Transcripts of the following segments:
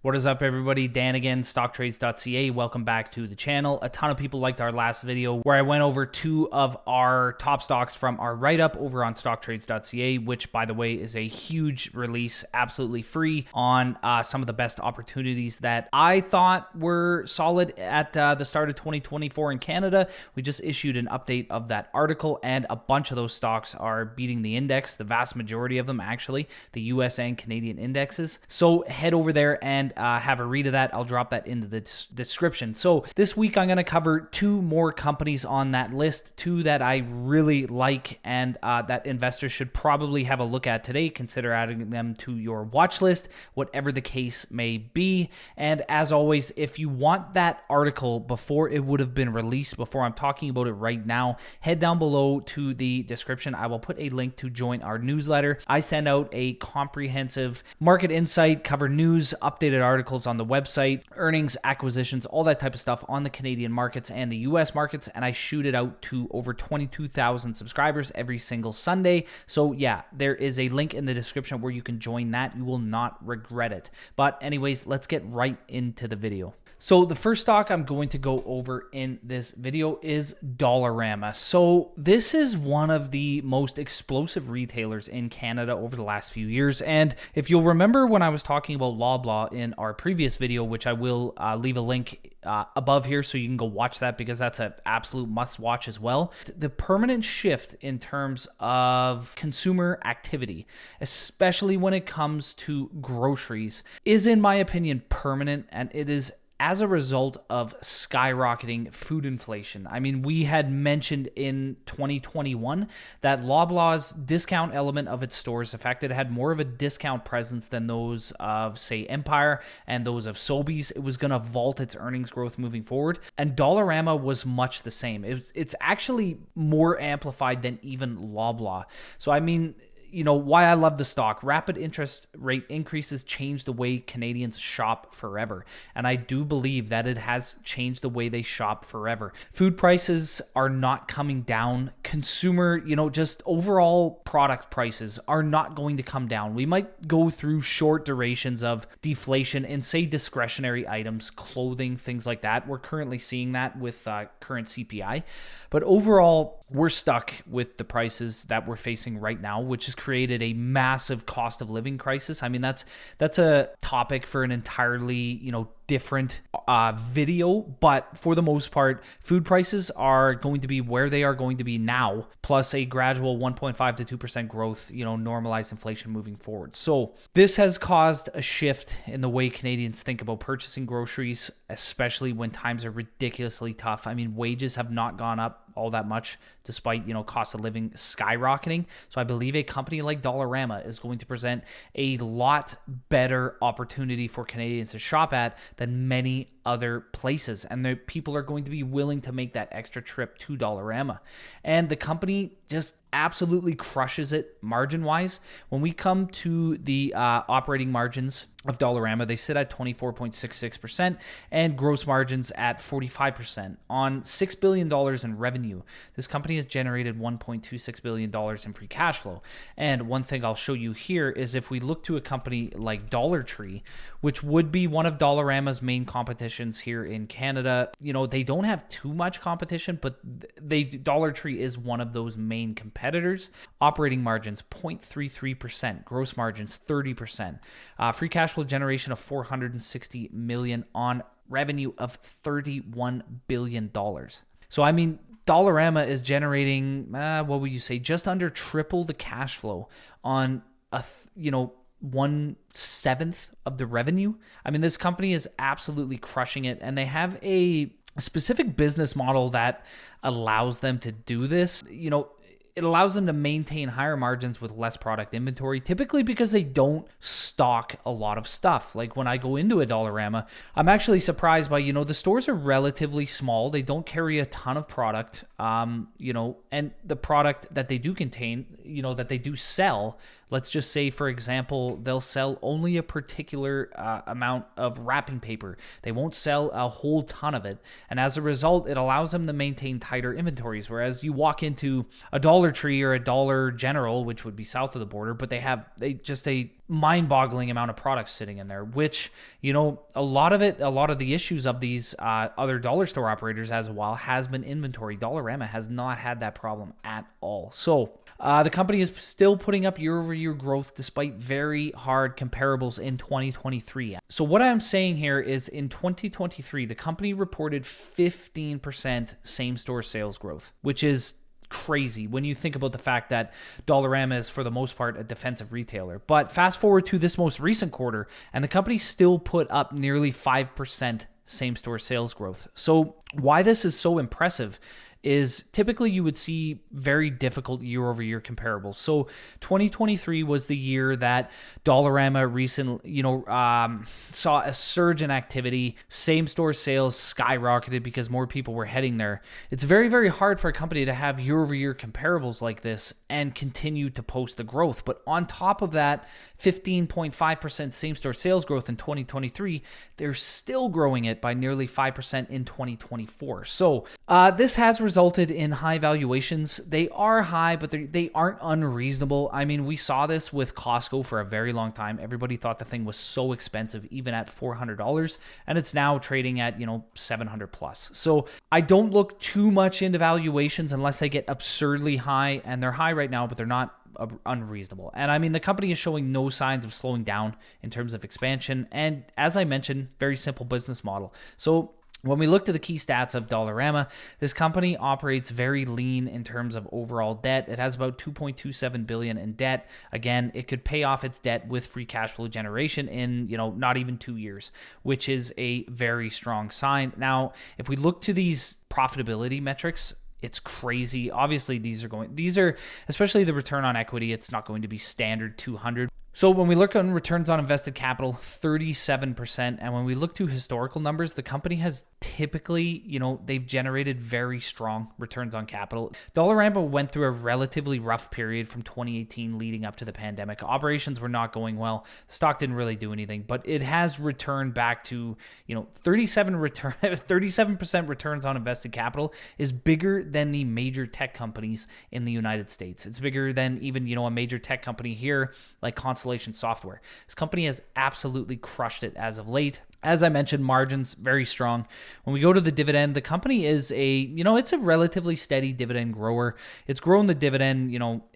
What is up, everybody? Dan again, Stocktrades.ca. Welcome back to the channel. A ton of people liked our last video where I went over two of our top stocks from our write-up over on Stocktrades.ca, which, by the way, is a huge release, absolutely free, on some of the best opportunities that I thought were solid at the start of 2024 in Canada. We just issued an update of that article, and a bunch of those stocks are beating the index, the vast majority of them, actually, the US and Canadian indexes. So head over there and have a read of that. I'll drop that into the description. So this week I'm going to cover two more companies on that list, two that I really like and that investors should probably have a look at today. Consider adding them to your watch list, whatever the case may be. And as always, if you want that article before it would have been released, before I'm talking about it right now, head down below to the description. I will put a link to join our newsletter. I send out a comprehensive market insight, cover news, updated articles on the website, earnings, acquisitions, all that type of stuff on the Canadian markets and the US markets, and I shoot it out to over 22,000 subscribers every single Sunday. So yeah, there is a link in the description where you can join that. You will not regret it. But anyways, let's get right into the video. So the first stock I'm going to go over in this video is Dollarama. So this is one of the most explosive retailers in Canada over the last few years. And if you'll remember when I was talking about Loblaw in our previous video, which I will leave a link above here so you can go watch that because that's an absolute must watch as well. The permanent shift in terms of consumer activity, especially when it comes to groceries, is in my opinion permanent, and it is as a result of skyrocketing food inflation. I mean, we had mentioned in 2021 that Loblaw's discount element of its stores, the fact that it had more of a discount presence than those of, say, Empire and those of Sobeys, it was going to vault its earnings growth moving forward. And Dollarama was much the same. It's actually more amplified than even Loblaw. So, I mean, you know, why I love the stock. Rapid interest rate increases change the way Canadians shop forever. And I do believe that it has changed the way they shop forever. Food prices are not coming down. Consumer, just overall product prices are not going to come down. We might go through short durations of deflation in, say, discretionary items, clothing, things like that. We're currently seeing that with current CPI. But overall, we're stuck with the prices that we're facing right now, which has created a massive cost of living crisis. I mean, that's a topic for an entirely, different video, but for the most part, food prices are going to be where they are going to be now, plus a gradual 1.5 to 2% growth, normalized inflation moving forward. So this has caused a shift in the way Canadians think about purchasing groceries, especially when times are ridiculously tough. I mean, wages have not gone up all that much despite, cost of living skyrocketing. So I believe a company like Dollarama is going to present a lot better opportunity for Canadians to shop at than many other places. And the people are going to be willing to make that extra trip to Dollarama. And the company just absolutely crushes it margin-wise. When we come to the operating margins of Dollarama, they sit at 24.66% and gross margins at 45%. On $6 billion in revenue, this company has generated $1.26 billion in free cash flow. And one thing I'll show you here is if we look to a company like Dollar Tree, which would be one of Dollarama's main competitions here in Canada, they don't have too much competition, but Dollar Tree is one of those main competitors. Operating margins 0.33%, gross margins 30%, free cash flow generation of $460 million on revenue of $31 billion. So I mean, Dollarama is generating, what would you say, just under triple the cash flow on a 1/7 of the revenue. I mean, this company is absolutely crushing it, and they have a specific business model that allows them to do this. It allows them to maintain higher margins with less product inventory, typically because they don't stock a lot of stuff. Like when I go into a Dollarama, I'm actually surprised by, the stores are relatively small. They don't carry a ton of product, and the product that they do contain, that they do sell, Let's just say, for example, they'll sell only a particular amount of wrapping paper. They won't sell a whole ton of it. And as a result, it allows them to maintain tighter inventories. Whereas you walk into a Dollar Tree or a Dollar General, which would be south of the border, but they just a mind-boggling amount of products sitting in there, which, you know, a lot of the issues of these other dollar store operators as well has been inventory. Dollarama has not had that problem at all. So the company is still putting up year-over-year growth despite very hard comparables in 2023. So what I'm saying here is in 2023, the company reported 15% same-store sales growth, which is crazy when you think about the fact that Dollarama is for the most part a defensive retailer. But fast forward to this most recent quarter, and the company still put up nearly 5% same-store sales growth. So why this is so impressive is typically you would see very difficult year-over-year comparables. So 2023 was the year that Dollarama recently, saw a surge in activity. Same-store sales skyrocketed because more people were heading there. It's very, very hard for a company to have year-over-year comparables like this and continue to post the growth. But on top of that, 15.5% same-store sales growth in 2023, they're still growing it by nearly 5% in 2024. So this has resulted in high valuations. They are high, but they aren't unreasonable. I mean, we saw this with Costco for a very long time. Everybody thought the thing was so expensive, even at $400, and it's now trading at, $700 plus. So I don't look too much into valuations unless they get absurdly high, and they're high right now, but they're not unreasonable. And I mean, the company is showing no signs of slowing down in terms of expansion. And as I mentioned, very simple business model. So when we look to the key stats of Dollarama, this company operates very lean in terms of overall debt. It has about $2.27 billion in debt. Again, it could pay off its debt with free cash flow generation in, not even 2 years, which is a very strong sign. Now, if we look to these profitability metrics, it's crazy. Obviously, these are, especially the return on equity, it's not going to be standard 200. So when we look on returns on invested capital, 37%. And when we look to historical numbers, the company has typically, they've generated very strong returns on capital. Dollarama went through a relatively rough period from 2018 leading up to the pandemic. Operations were not going well. The stock didn't really do anything, but it has returned back to, 37% returns on invested capital is bigger than the major tech companies in the United States. It's bigger than even, a major tech company here like Constellation Software. This company has absolutely crushed it as of late. As I mentioned, margins very strong. When we go to the dividend, the company is it's a relatively steady dividend grower. It's grown the dividend,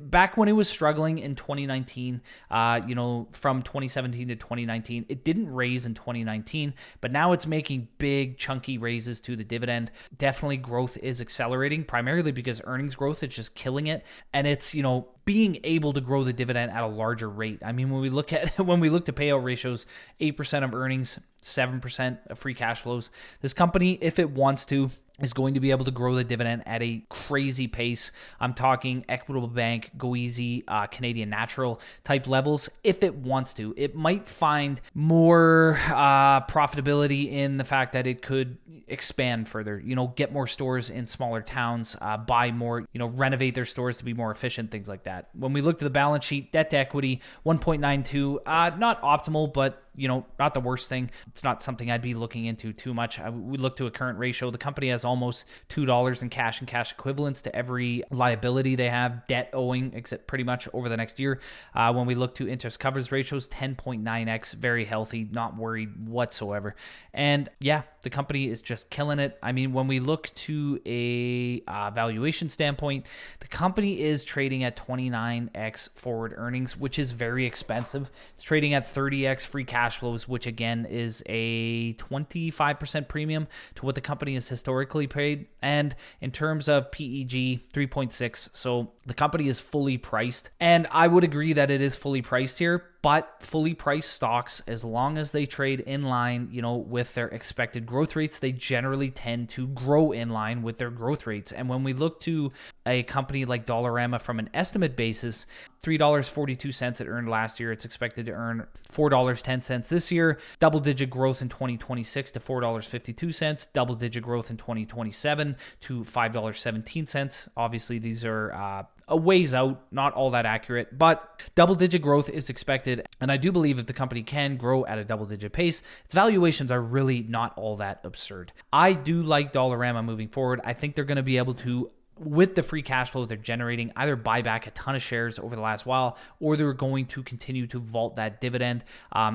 back when it was struggling in 2019, from 2017 to 2019. It didn't raise in 2019, but now it's making big chunky raises to the dividend. Definitely growth is accelerating, primarily because earnings growth is just killing it. And it's, being able to grow the dividend at a larger rate. I mean, when we look to payout ratios, 8% of earnings, 7% of free cash flows, this company, if it wants to, is going to be able to grow the dividend at a crazy pace. I'm talking Equitable Bank, Go Easy, Canadian Natural type levels. If it wants to, it might find more profitability in the fact that it could expand further, get more stores in smaller towns, buy more, renovate their stores to be more efficient, things like that. When we look to the balance sheet, debt to equity, 1.92, not optimal, but not the worst thing. It's not something I'd be looking into too much. We look to a current ratio. The company has almost $2 in cash and cash equivalents to every liability they have, debt owing, except pretty much over the next year. When we look to interest coverage ratios, 10.9x, very healthy, not worried whatsoever. And yeah, the company is just killing it. I mean, when we look to a valuation standpoint, the company is trading at 29x forward earnings, which is very expensive. It's trading at 30x free cash flows, which again is a 25% premium to what the company has historically paid. And in terms of PEG, 3.6. So the company is fully priced. And I would agree that it is fully priced here. But fully priced stocks, as long as they trade in line, with their expected growth rates, they generally tend to grow in line with their growth rates. And when we look to a company like Dollarama from an estimate basis, $3.42 it earned last year. It's expected to earn $4.10 this year. Double-digit growth in 2026 to $4.52. Double-digit growth in 2027 to $5.17. Obviously, these are a ways out, not all that accurate, but double-digit growth is expected. And I do believe if the company can grow at a double-digit pace, its valuations are really not all that absurd. I do like Dollarama moving forward. I think they're going to be able to, with the free cash flow they're generating, either buy back a ton of shares over the last while, or they're going to continue to vault that dividend.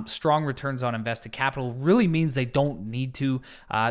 Strong returns on invested capital really means they don't need to.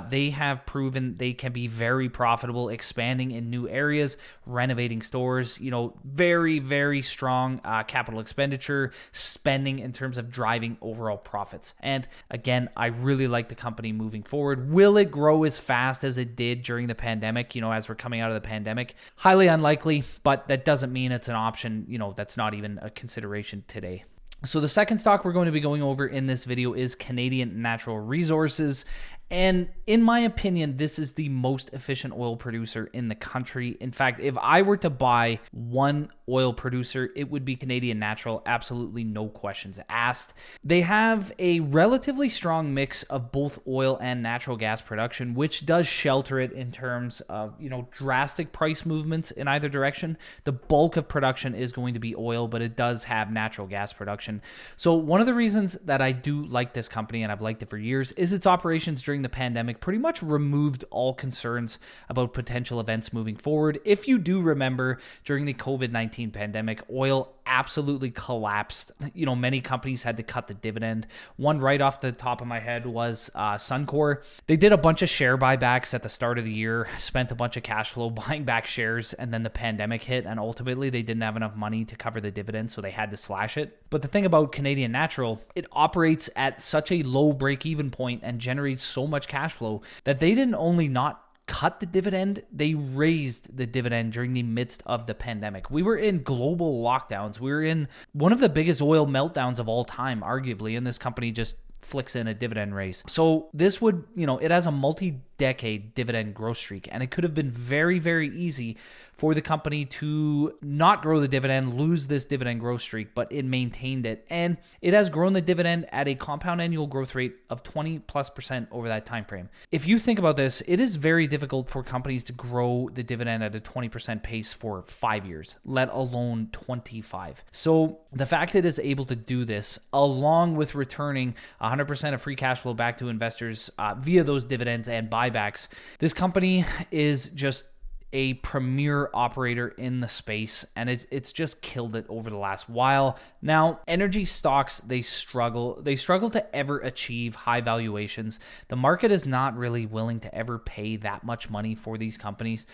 They have proven they can be very profitable, expanding in new areas, renovating stores, very, very strong capital expenditure spending in terms of driving overall profits. And again, I really like the company moving forward. Will it grow as fast as it did during the pandemic, as we're coming out of the pandemic? Highly unlikely, but that doesn't mean it's an option, that's not even a consideration today. So the second stock we're going to be going over in this video is Canadian Natural Resources. And in my opinion, this is the most efficient oil producer in the country. In fact, if I were to buy one oil producer, it would be Canadian Natural. Absolutely no questions asked. They have a relatively strong mix of both oil and natural gas production, which does shelter it in terms of, drastic price movements in either direction. The bulk of production is going to be oil, but it does have natural gas production. So one of the reasons that I do like this company, and I've liked it for years, is its operations during the pandemic pretty much removed all concerns about potential events moving forward. If you do remember, during the COVID-19 pandemic, oil absolutely collapsed. Many companies had to cut the dividend. One right off the top of my head was Suncor. They did a bunch of share buybacks at the start of the year, spent a bunch of cash flow buying back shares, and then the pandemic hit, and ultimately they didn't have enough money to cover the dividend, so they had to slash it. But the thing about Canadian Natural, it operates at such a low break-even point and generates so much cash flow that they didn't only not cut the dividend, they raised the dividend during the midst of the pandemic. We were in global lockdowns. We were in one of the biggest oil meltdowns of all time, arguably, and this company just flicks in a dividend raise. So this would, it has a multi-decade dividend growth streak, and it could have been very, very easy for the company to not grow the dividend, lose this dividend growth streak, but it maintained it. And it has grown the dividend at a compound annual growth rate of 20+% over that time frame. If you think about this, it is very difficult for companies to grow the dividend at a 20% pace for 5 years, let alone 25. So the fact it is able to do this, along with returning 100% of free cash flow back to investors via those dividends and buybacks, this company is just a premier operator in the space, and it's just killed it over the last while. Now, energy stocks, they struggle to ever achieve high valuations. The market is not really willing to ever pay that much money for these companies,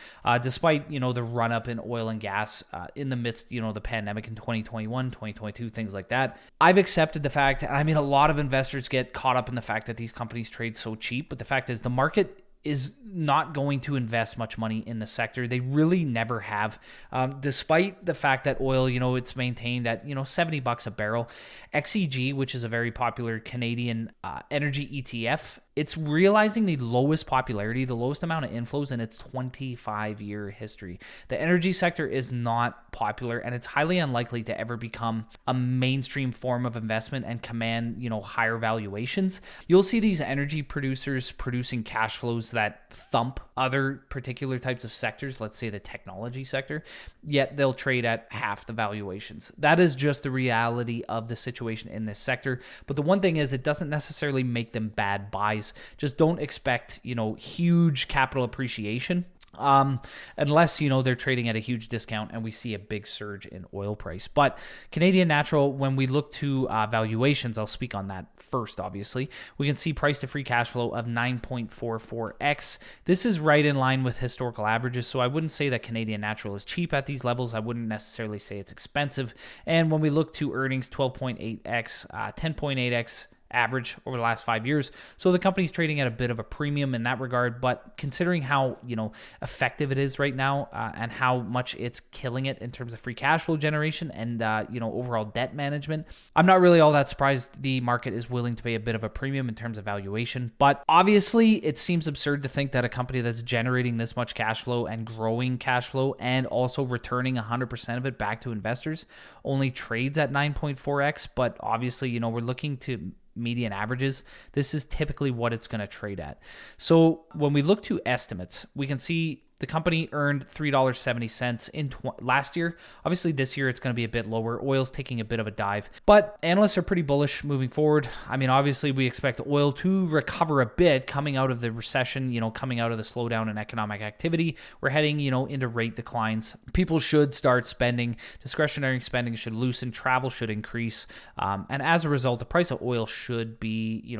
despite, the run up in oil and gas in the midst, the pandemic in 2021, 2022, things like that. I've accepted the fact, and a lot of investors get caught up in the fact that these companies trade so cheap, but the fact is the market is not going to invest much money in the sector. They really never have, despite the fact that oil, it's maintained at, $70 a barrel. XEG, which is a very popular Canadian energy ETF, it's realizing the lowest popularity, the lowest amount of inflows in its 25-year history. The energy sector is not popular, and it's highly unlikely to ever become a mainstream form of investment and command, higher valuations. You'll see these energy producers producing cash flows that thump other particular types of sectors, let's say the technology sector, yet they'll trade at half the valuations. That is just the reality of the situation in this sector. But the one thing is, it doesn't necessarily make them bad buys. Just don't expect, huge capital appreciation. Unless, they're trading at a huge discount and we see a big surge in oil price. But Canadian Natural, when we look to valuations, I'll speak on that first, obviously. We can see price to free cash flow of 9.44x. This is right in line with historical averages, so I wouldn't say that Canadian Natural is cheap at these levels. I wouldn't necessarily say it's expensive. And when we look to earnings, 12.8x, 10.8x, average over the last 5 years. So the company's trading at a bit of a premium in that regard, but considering how, effective it is right now and how much it's killing it in terms of free cash flow generation and, overall debt management, I'm not really all that surprised the market is willing to pay a bit of a premium in terms of valuation. But obviously, it seems absurd to think that a company that's generating this much cash flow and growing cash flow and also returning 100% of it back to investors only trades at 9.4x. But obviously, we're looking to median averages. This is typically what it's going to trade at. So when we look to estimates, we can see The company earned $3.70 in last year. Obviously, this year it's going to be a bit lower. Oil's taking a bit of a dive, but analysts are pretty bullish moving forward. I mean, obviously, we expect oil to recover a bit coming out of the recession, coming out of the slowdown in economic activity. We're heading, into rate declines. People should start spending. Discretionary spending should loosen. Travel should increase. And as a result, the price of oil should be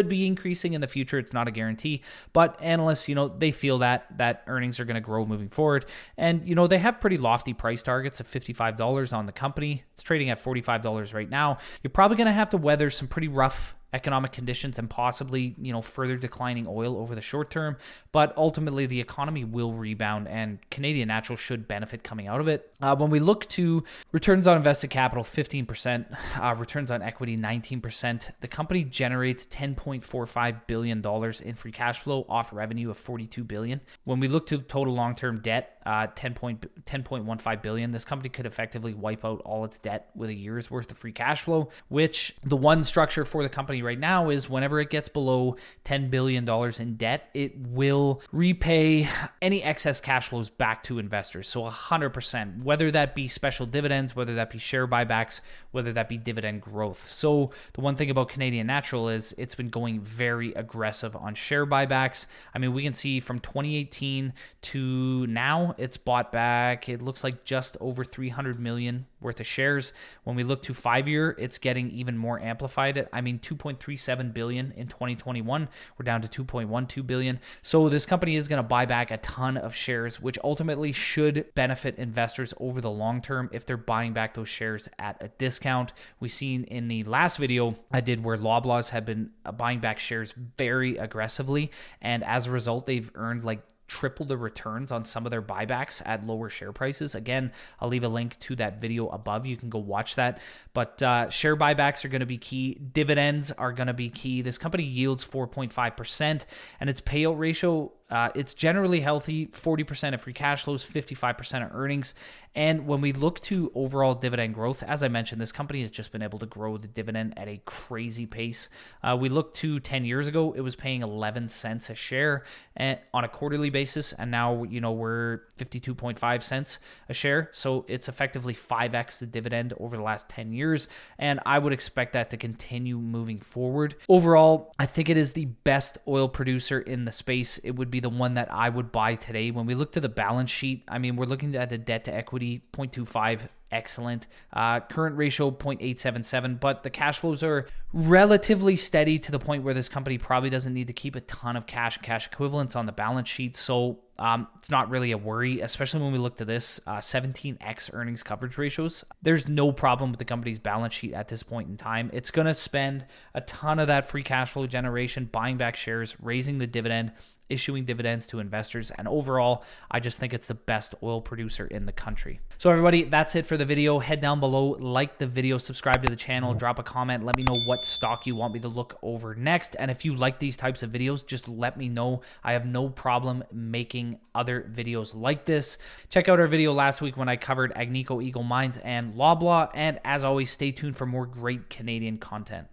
increasing in the future. It's not a guarantee, but analysts, they feel that earnings are going to grow moving forward. And, they have pretty lofty price targets of $55 on the company. It's trading at $45 right now. You're probably going to have to weather some pretty rough economic conditions and possibly, further declining oil over the short term. But ultimately, the economy will rebound and Canadian Natural should benefit coming out of it. When we look to returns on invested capital, 15%, returns on equity, 19%. The company generates $10.45 billion in free cash flow off revenue of $42 billion. When we look to total long-term debt, $10.15 billion, this company could effectively wipe out all its debt with a year's worth of free cash flow, which the one structure for the company right now is whenever it gets below $10 billion in debt, it will repay any excess cash flows back to investors. So 100%, whether that be special dividends, whether that be share buybacks, whether that be dividend growth. So the one thing about Canadian Natural is it's been going very aggressive on share buybacks. I mean, we can see from 2018 to now, it's bought back, it looks like just over 300 million worth of shares. When we look to 5-year, it's getting even more amplified. I mean, 2.37 billion in 2021. We're down to 2.12 billion. So this company is going to buy back a ton of shares, which ultimately should benefit investors over the long term if they're buying back those shares at a discount. We've seen in the last video I did where Loblaws have been buying back shares very aggressively, and as a result, they've earned like triple the returns on some of their buybacks at lower share prices. Again, I'll leave a link to that video above. You can go watch that. But share buybacks are going to be key. Dividends are going to be key. This company yields 4.5%, and its payout ratio, it's generally healthy, 40% of free cash flows, 55% of earnings. And when we look to overall dividend growth, as I mentioned, this company has just been able to grow the dividend at a crazy pace. We look to 10 years ago, it was paying 11 cents a share on a quarterly basis, and now we're 52.5 cents a share. So it's effectively 5x the dividend over the last 10 years, and I would expect that to continue moving forward. Overall, I think it is the best oil producer in the space. It would be the one that I would buy today. When we look to the balance sheet, I mean, we're looking at a debt to equity 0.25. Excellent. Current ratio 0.877, but the cash flows are relatively steady to the point where this company probably doesn't need to keep a ton of cash equivalents on the balance sheet. So it's not really a worry, especially when we look to this 17x earnings coverage ratios. There's no problem with the company's balance sheet at this point in time. It's going to spend a ton of that free cash flow generation buying back shares, raising the dividend, issuing dividends to investors, and overall, I just think it's the best oil producer in the country. So everybody, that's it for the video. Head down below, like the video, subscribe to the channel, drop a comment, let me know what stock you want me to look over next, and if you like these types of videos, just let me know. I have no problem making other videos like this. Check out our video last week when I covered Agnico Eagle Mines and Loblaw, and as always, stay tuned for more great Canadian content.